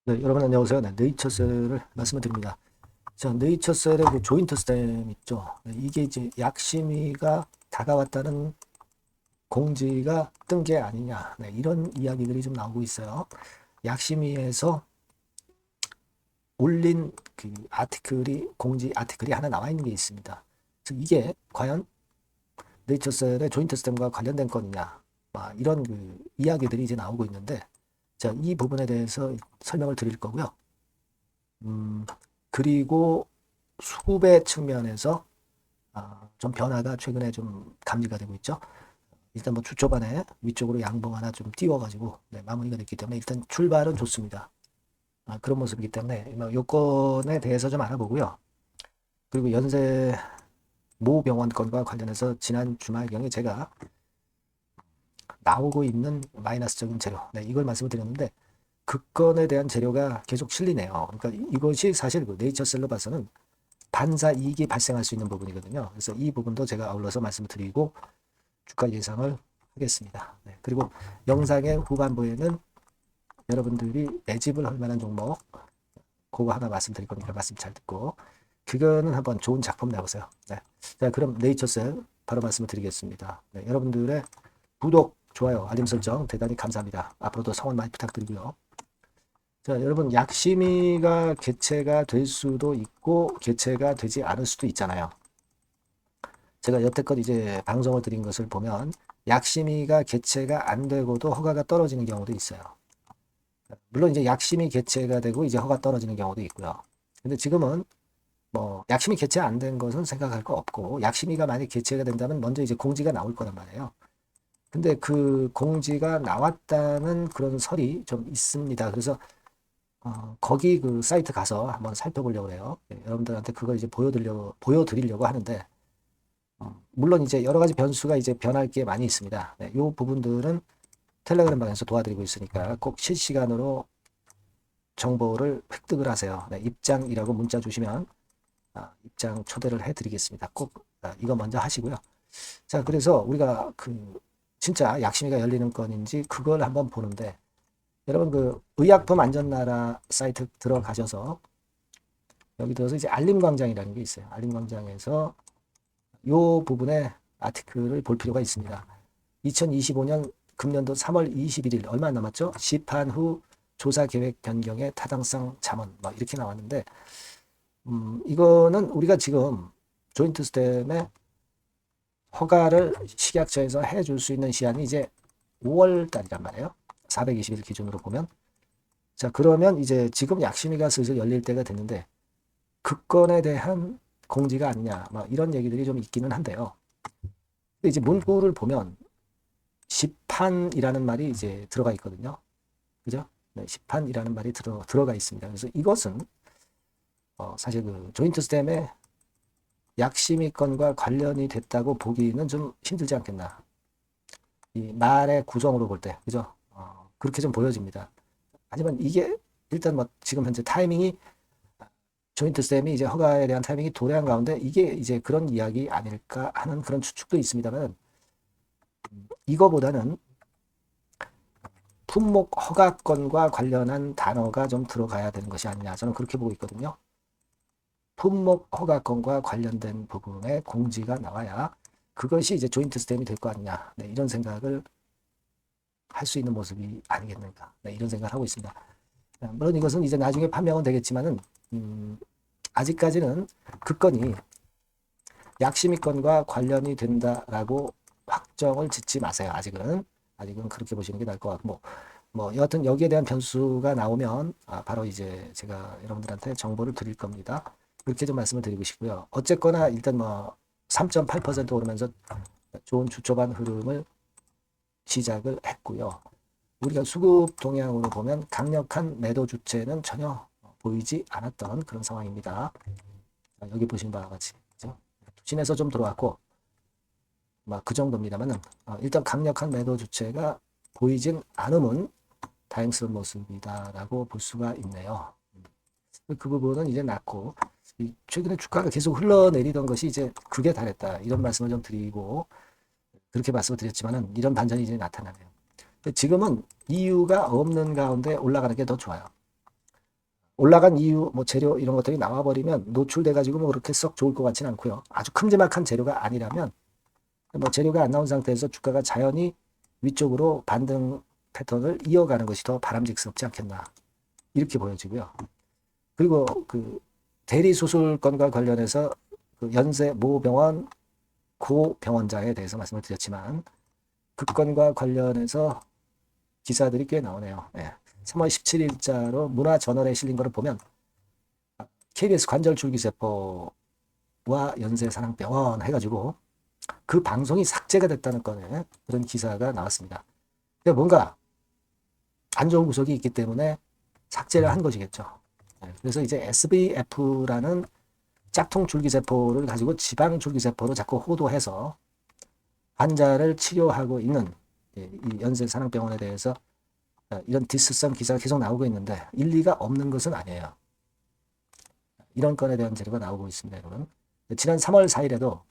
네, 여러분 안녕하세요. 네, 네이처셀을 말씀을 드립니다. 자, 네이처셀의 그 조인트 스템 있죠. 네, 이게 이제 약심이가 다가왔다는 공지가 뜬 게 아니냐. 네, 이런 이야기들이 좀 나오고 있어요. 약심이에서 올린 그 아티클이 공지 아티클이 하나 나와 있는 게 있습니다. 그래서 이게 과연 네이처셀의 조인트 스템과 관련된 건이냐. 이런 그 이야기들이 이제 나오고 있는데, 자, 이 부분에 대해서 설명을 드릴 거고요. 음, 그리고 수급의 측면에서 좀 변화가 최근에 좀 감지가 되고 있죠. 일단 뭐 주 초반에 위쪽으로 양봉 하나 좀 띄워가지고 네, 마무리가 됐기 때문에 일단 출발은 좋습니다. 그런 모습이기 때문에 뭐 요건에 대해서 좀 알아보고요. 그리고 연세 모 병원 건과 관련해서 지난 주말경에 제가 나오고 있는 마이너스적인 재료, 네, 이걸 말씀을 드렸는데 그 건에 대한 재료가 계속 실리네요. 그러니까 이것이 사실 그 네이처셀로 봐서는 반사 이익이 발생할 수 있는 부분이거든요. 그래서 이 부분도 제가 아울러서 말씀을 드리고 주가 예상을 하겠습니다. 네, 그리고 영상의 후반부에는 여러분들이 매집을 할 만한 종목 그거 하나 말씀드릴 거니까 말씀 잘 듣고 그거는 한번 좋은 작품 내보세요. 네. 자, 그럼 네이처셀 바로 말씀을 드리겠습니다. 네, 여러분들의 구독, 좋아요, 알림 설정 대단히 감사합니다. 앞으로도 성원 많이 부탁드리고요. 자, 여러분 약심이가 개최가 될 수도 있고 개최가 되지 않을 수도 있잖아요. 제가 여태껏 이제 방송을 드린 것을 보면 약심이가 개최가 안 되고도 허가가 떨어지는 경우도 있어요. 물론 이제 약심이 개최가 되고 이제 허가 떨어지는 경우도 있고요. 근데 지금은 뭐 약심이 개최 안 된 것은 생각할 거 없고 약심이가 만약 개최가 된다면 먼저 이제 공지가 나올 거란 말이에요. 근데 그 공지가 나왔다는 그런 설이 좀 있습니다. 그래서 거기 그 사이트 가서 한번 살펴보려고 해요. 예, 여러분들한테 그걸 이제 보여드리려고 하는데 물론 이제 여러 가지 변수가 이제 변할 게 많이 있습니다. 네, 이 부분들은 텔레그램 방에서 도와드리고 있으니까 꼭 실시간으로 정보를 획득을 하세요. 네, 입장이라고 문자 주시면 입장 초대를 해드리겠습니다. 꼭 이거 먼저 하시고요. 자, 그래서 우리가 그 진짜 약심이가 열리는 건인지 그걸 한번 보는데 여러분 그 의약품 안전나라 사이트 들어가셔서 여기 들어서 이제 알림광장이라는 게 있어요. 알림광장에서 이 부분에 아티클을 볼 필요가 있습니다. 2025년 금년도 3월 21일 얼마 안 남았죠? 시판 후 조사 계획 변경의 타당성 잠원 뭐 이렇게 나왔는데 이거는 우리가 지금 조인트 스템에 허가를 식약처에서 해줄 수 있는 시한이 이제 5월 달이란 말이에요. 420일 기준으로 보면 자 그러면 이제 지금 약심위가 슬슬 열릴 때가 됐는데 그 건에 대한 공지가 아니냐 뭐 이런 얘기들이 좀 있기는 한데요. 근데 이제 문구를 보면 시판이라는 말이 이제 들어가 있거든요. 그죠? 네, 시판이라는 말이 들어가 있습니다. 그래서 이것은 사실 그 조인트 스템의 약심이 건과 관련이 됐다고 보기는 좀 힘들지 않겠나. 이 말의 구성으로 볼 때, 그죠? 그렇게 좀 보여집니다. 하지만 이게 일단 뭐 지금 현재 타이밍이 조인트 스템이 이제 허가에 대한 타이밍이 도래한 가운데 이게 이제 그런 이야기 아닐까 하는 그런 추측도 있습니다만 이거보다는 품목 허가권과 관련한 단어가 좀 들어가야 되는 것이 아니냐 저는 그렇게 보고 있거든요. 품목 허가권과 관련된 부분에 공지가 나와야 그것이 이제 조인트 스템이 될 거 아니냐 네, 이런 생각을 할 수 있는 모습이 아니겠는가 네, 이런 생각을 하고 있습니다. 물론 이것은 이제 나중에 판명은 되겠지만은 아직까지는 그 건이 약심이 건과 관련이 된다라고 확정을 짓지 마세요. 아직은 그렇게 보시는 게 나을 것 같고 여하튼 여기에 대한 변수가 나오면 바로 이제 제가 여러분들한테 정보를 드릴 겁니다. 그렇게 좀 말씀을 드리고 싶고요. 어쨌거나 일단 뭐 3.8% 오르면서 좋은 주초반 흐름을 시작을 했고요. 우리가 수급 동향으로 보면 강력한 매도 주체는 전혀 보이지 않았던 그런 상황입니다. 여기 보신 바와 같이 그죠? 투신에서 좀 들어왔고 막 그 정도입니다만은 일단 강력한 매도 주체가 보이진 않음은 다행스러운 모습이다라고 볼 수가 있네요. 그 부분은 이제 났고 최근에 주가가 계속 흘러내리던 것이 이제 극에 달했다 이런 말씀을 좀 드리고 그렇게 말씀을 드렸지만은 이런 반전이 이제 나타나네요. 지금은 이유가 없는 가운데 올라가는 게 더 좋아요. 올라간 이유, 뭐 재료 이런 것들이 나와버리면 노출돼 가지고 뭐 그렇게 썩 좋을 것 같지는 않고요. 아주 큼지막한 재료가 아니라면 뭐 재료가 안 나온 상태에서 주가가 자연히 위쪽으로 반등 패턴을 이어가는 것이 더 바람직스럽지 않겠나 이렇게 보여지고요. 그리고 그 대리 수술건과 관련해서 그 연세 모병원 고 병원장에 대해서 말씀을 드렸지만 그 건과 관련해서 기사들이 꽤 나오네요. 예. 3월 17일자로 문화저널에 실린 거를 보면 KBS 관절줄기세포와 연세사랑병원 해가지고 그 방송이 삭제가 됐다는 건에 그런 기사가 나왔습니다. 그러니까 뭔가 안 좋은 구석이 있기 때문에 삭제를 한 것이겠죠. 그래서 이제 SBF라는 짝퉁 줄기세포를 가지고 지방 줄기세포로 자꾸 호도해서 환자를 치료하고 있는 이 연세사랑병원에 대해서 이런 디스성 기사가 계속 나오고 있는데 일리가 없는 것은 아니에요. 이런 건에 대한 재료가 나오고 있습니다, 여러분. 지난 3월 4일에도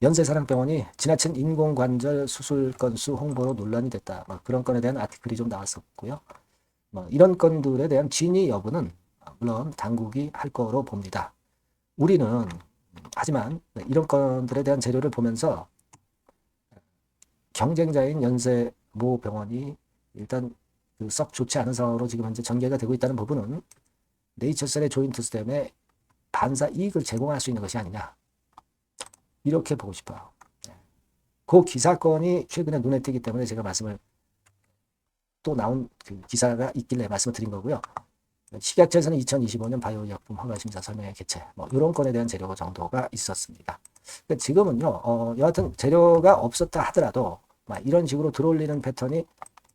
연세사랑병원이 지나친 인공관절 수술 건수 홍보로 논란이 됐다. 그런 건에 대한 아티클이 좀 나왔었고요. 이런 건들에 대한 진위 여부는 물론 당국이 할 거로 봅니다. 우리는 하지만 이런 건들에 대한 재료를 보면서 경쟁자인 연세모 병원이 일단 썩 좋지 않은 상황으로 지금 현재 전개가 되고 있다는 부분은 네이처셀의 조인트 스템에 반사 이익을 제공할 수 있는 것이 아니냐 이렇게 보고 싶어요. 그 기사건이 최근에 눈에 띄기 때문에 제가 말씀을 또 나온 그 기사가 있길래 말씀을 드린 거고요. 식약처에서는 2025년 바이오의약품 허가심사 설명회 개최 이런 건에 대한 재료 정도가 있었습니다. 그러니까 지금은요 여하튼 재료가 없었다 하더라도 이런 식으로 들어올리는 패턴이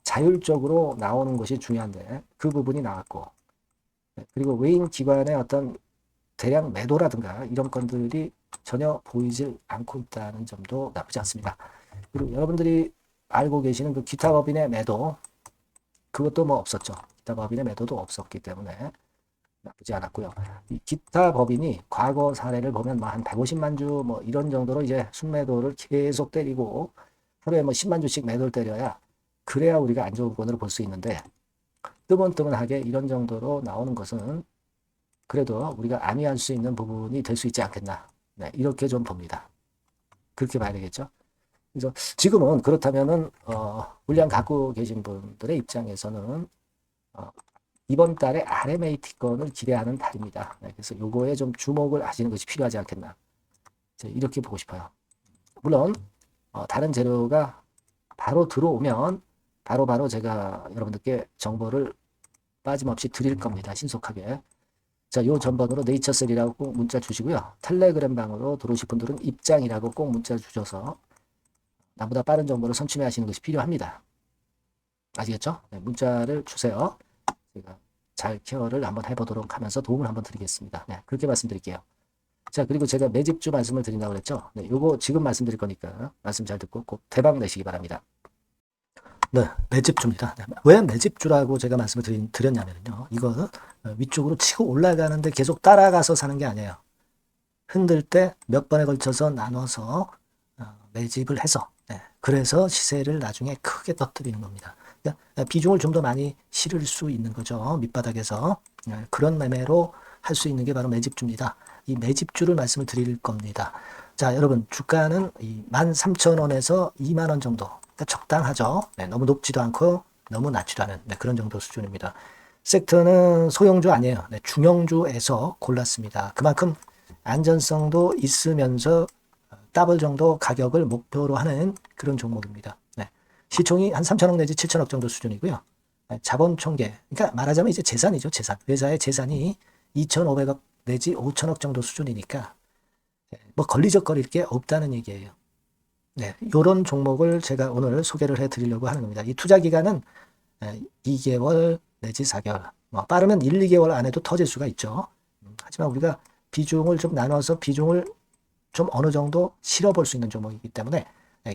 자율적으로 나오는 것이 중요한데 그 부분이 나왔고 그리고 외인 기관의 어떤 대량 매도라든가 이런 건들이 전혀 보이질 않고 있다는 점도 나쁘지 않습니다. 그리고 여러분들이 알고 계시는 그 기타 법인의 매도 그것도 뭐 없었죠. 기타 법인의 매도도 없었기 때문에 나쁘지 않았고요. 이 기타 법인이 과거 사례를 보면 한 150만 주 이런 정도로 이제 순매도를 계속 때리고 하루에 10만 주씩 매도를 때려야 그래야 우리가 안 좋은 건으로 볼 수 있는데 뜨문뜨문하게 이런 정도로 나오는 것은 그래도 우리가 안위할 수 있는 부분이 될 수 있지 않겠나. 네, 이렇게 좀 봅니다. 그렇게 봐야 되겠죠. 그래서 지금은 그렇다면은 물량 갖고 계신 분들의 입장에서는 이번 달에 RMAT건을 기대하는 달입니다. 네, 그래서 요거에 좀 주목을 하시는 것이 필요하지 않겠나. 이렇게 보고 싶어요. 물론 다른 재료가 바로 들어오면 바로 제가 여러분들께 정보를 빠짐없이 드릴 겁니다. 신속하게. 자, 요 전번으로 네이처셀이라고 꼭 문자 주시고요. 텔레그램 방으로 들어오실 분들은 입장이라고 꼭 문자 주셔서 나보다 빠른 정보를 선취하시는 것이 필요합니다. 아시겠죠? 네, 문자를 주세요. 제가 잘 케어를 한번 해보도록 하면서 도움을 한번 드리겠습니다. 네, 그렇게 말씀드릴게요. 자, 그리고 제가 매집주 말씀을 드린다고 그랬죠? 네, 요거 지금 말씀드릴 거니까 말씀 잘 듣고 꼭 대박 내시기 바랍니다. 네, 매집주입니다. 네, 왜 매집주라고 제가 말씀을 드렸냐면요. 이거는 위쪽으로 치고 올라가는데 계속 따라가서 사는 게 아니에요. 흔들 때 몇 번에 걸쳐서 나눠서 매집을 해서 그래서 시세를 나중에 크게 터뜨리는 겁니다. 그러니까 비중을 좀 더 많이 실을 수 있는 거죠. 밑바닥에서 그런 매매로 할 수 있는 게 바로 매집주입니다. 이 매집주를 말씀을 드릴 겁니다. 자, 여러분 주가는 13,000원에서 2만원 정도 그러니까 적당하죠. 너무 높지도 않고 너무 낮지도 않은 그런 정도 수준입니다. 섹터는 소형주 아니에요. 중형주에서 골랐습니다. 그만큼 안전성도 있으면서 더블 정도 가격을 목표로 하는 그런 종목입니다. 시총이 한 3천억 내지 7천억 정도 수준이고요. 자본 총계, 그러니까 말하자면 이제 재산이죠. 재산. 회사의 재산이 2,500억 내지 5천억 정도 수준이니까 걸리적거릴 게 없다는 얘기예요. 네, 이런 종목을 제가 오늘 소개를 해드리려고 하는 겁니다. 이 투자 기간은 2개월 내지 4개월, 빠르면 1, 2개월 안에도 터질 수가 있죠. 하지만 우리가 비중을 좀 나눠서 비중을 좀 어느 정도 실어볼 수 있는 종목이기 때문에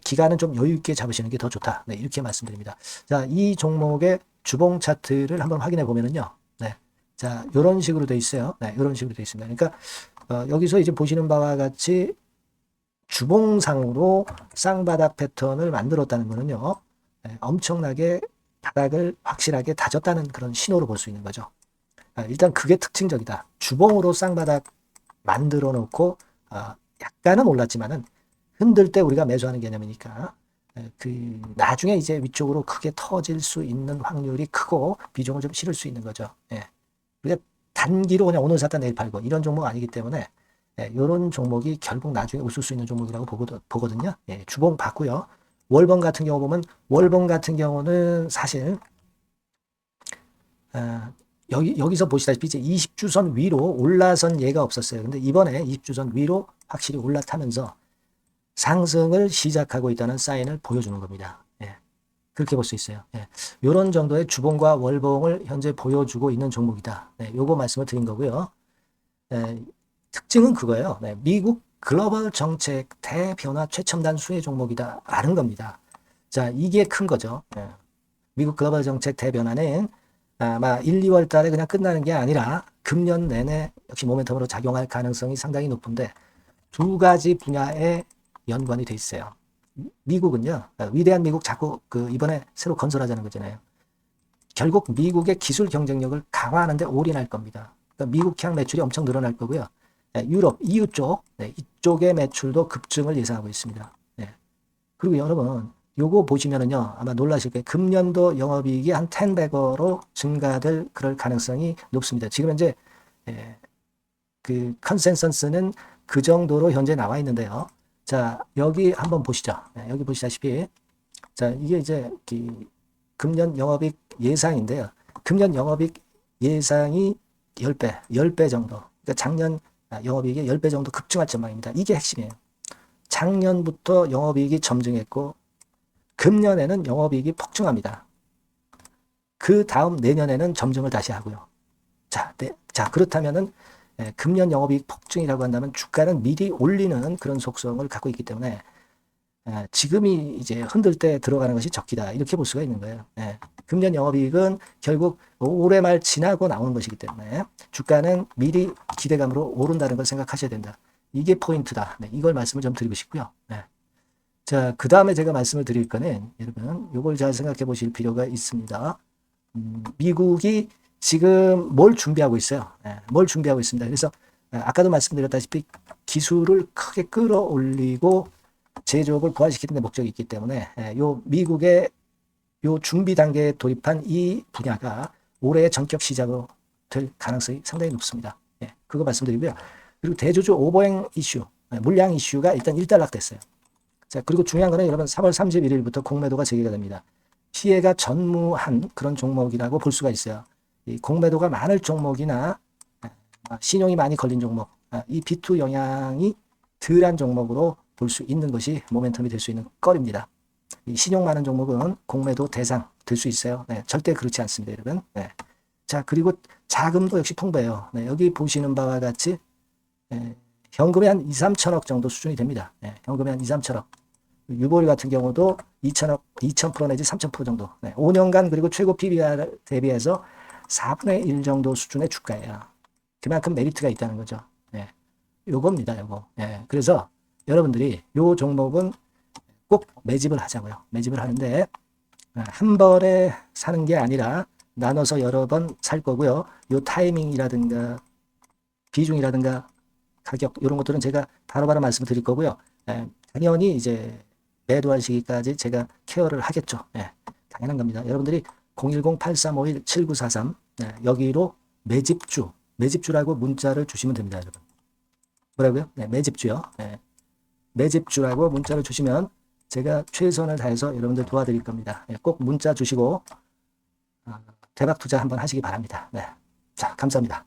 기간은 좀 여유 있게 잡으시는 게 더 좋다. 네, 이렇게 말씀드립니다. 자, 이 종목의 주봉 차트를 한번 확인해 보면은요. 네, 자, 이런 식으로 돼 있어요. 네, 이런 식으로 돼 있습니다. 그러니까 여기서 이제 보시는 바와 같이 주봉상으로 쌍바닥 패턴을 만들었다는 거는요. 엄청나게 바닥을 확실하게 다졌다는 그런 신호로 볼 수 있는 거죠. 일단 그게 특징적이다. 주봉으로 쌍바닥 만들어 놓고 약간은 올랐지만은 흔들 때 우리가 매수하는 개념이니까 그 나중에 이제 위쪽으로 크게 터질 수 있는 확률이 크고 비중을 좀 실을 수 있는 거죠. 예. 우리가 단기로 그냥 오늘 샀다 내일 팔고 이런 종목 아니기 때문에 이런 종목이 결국 나중에 웃을 수 있는 종목이라고 보거든요. 예, 주봉 봤고요. 월봉 같은 경우 보면 월봉 같은 경우는 사실 여기서 보시다시피 이제 20주선 위로 올라선 예가 없었어요. 근데 이번에 20주선 위로 확실히 올라타면서 상승을 시작하고 있다는 사인을 보여주는 겁니다. 예, 그렇게 볼 수 있어요. 예, 이런 정도의 주봉과 월봉을 현재 보여주고 있는 종목이다. 네, 요거 말씀을 드린 거고요. 특징은 그거예요. 네, 미국 글로벌 정책 대변화 최첨단 수혜 종목이다 라는 겁니다. 자, 이게 큰 거죠. 네. 미국 글로벌 정책 대변화는 아마 1, 2월 달에 그냥 끝나는 게 아니라 금년 내내 역시 모멘텀으로 작용할 가능성이 상당히 높은데 두 가지 분야에 연관이 돼 있어요. 미국은요, 위대한 미국 자꾸 이번에 새로 건설하자는 거잖아요. 결국 미국의 기술 경쟁력을 강화하는 데 올인할 겁니다. 그러니까 미국향 매출이 엄청 늘어날 거고요. 유럽, EU 쪽, 이쪽의 매출도 급증을 예상하고 있습니다. 그리고 여러분, 요거 보시면은요, 아마 놀라실 거예요. 금년도 영업이익이 한 10배로 증가될 그럴 가능성이 높습니다. 지금 현재, 그 컨센서스는 그 정도로 현재 나와 있는데요. 자, 여기 한번 보시죠. 여기 보시다시피, 자, 이게 이제 금년 영업이익 예상인데요. 금년 영업이익 예상이 10배 정도. 그러니까 작년 영업이익이 10배 정도 급증할 전망입니다. 이게 핵심이에요. 작년부터 영업이익이 점증했고 금년에는 영업이익이 폭증합니다. 그 다음 내년에는 점증을 다시 하고요. 자, 그렇다면은 금년 영업이익 폭증이라고 한다면 주가는 미리 올리는 그런 속성을 갖고 있기 때문에 지금이 이제 흔들 때 들어가는 것이 적기다 이렇게 볼 수가 있는 거예요. 금년 영업이익은 결국 올해 말 지나고 나오는 것이기 때문에 주가는 미리 기대감으로 오른다는 걸 생각하셔야 된다. 이게 포인트다. 이걸 말씀을 좀 드리고 싶고요. 자, 그 다음에 제가 말씀을 드릴 거는 여러분 이걸 잘 생각해 보실 필요가 있습니다. 미국이 지금 뭘 준비하고 있어요. 뭘 준비하고 있습니다. 그래서 아까도 말씀드렸다시피 기술을 크게 끌어올리고 제조업을 부활시키는 데 목적이 있기 때문에 요 미국의 요 준비 단계에 돌입한 이 분야가 올해의 전격 시작으로 될 가능성이 상당히 높습니다. 그거 말씀드리고요. 그리고 대주주 오버행 이슈, 물량 이슈가 일단 일단락됐어요. 자, 그리고 중요한 거는 여러분 3월 31일부터 공매도가 재개가 됩니다. 피해가 전무한 그런 종목이라고 볼 수가 있어요. 이 공매도가 많을 종목이나 신용이 많이 걸린 종목, 이 B2 영향이 덜한 종목으로 볼 수 있는 것이 모멘텀이 될 수 있는 거리입니다. 이 신용 많은 종목은 공매도 대상 될 수 있어요. 절대 그렇지 않습니다, 여러분. 자, 그리고 자금도 역시 풍부해요. 여기 보시는 바와 같이 현금이 한 2, 3천억 정도 수준이 됩니다. 현금이 한 2, 3천억. 유보리 같은 경우도 2천억, 2,000% 내지 3,000% 정도. 5년간 그리고 최고 PBR 대비해서 4분의 1 정도 수준의 주가예요. 그만큼 메리트가 있다는 거죠. 요겁니다, 요거. 그래서 여러분들이 요 종목은 꼭 매집을 하자고요. 매집을 하는데 한 번에 사는 게 아니라 나눠서 여러 번 살 거고요. 요 타이밍이라든가 비중이라든가 가격 이런 것들은 제가 바로바로 말씀을 드릴 거고요. 당연히 이제 매도할 시기까지 제가 케어를 하겠죠. 당연한 겁니다. 여러분들이 010-8351-7943 여기로 매집주라고 문자를 주시면 됩니다, 여러분. 뭐라고요? 매집주요. 매집주라고 문자를 주시면 제가 최선을 다해서 여러분들 도와드릴 겁니다. 꼭 문자 주시고 대박 투자 한번 하시기 바랍니다. 자, 감사합니다.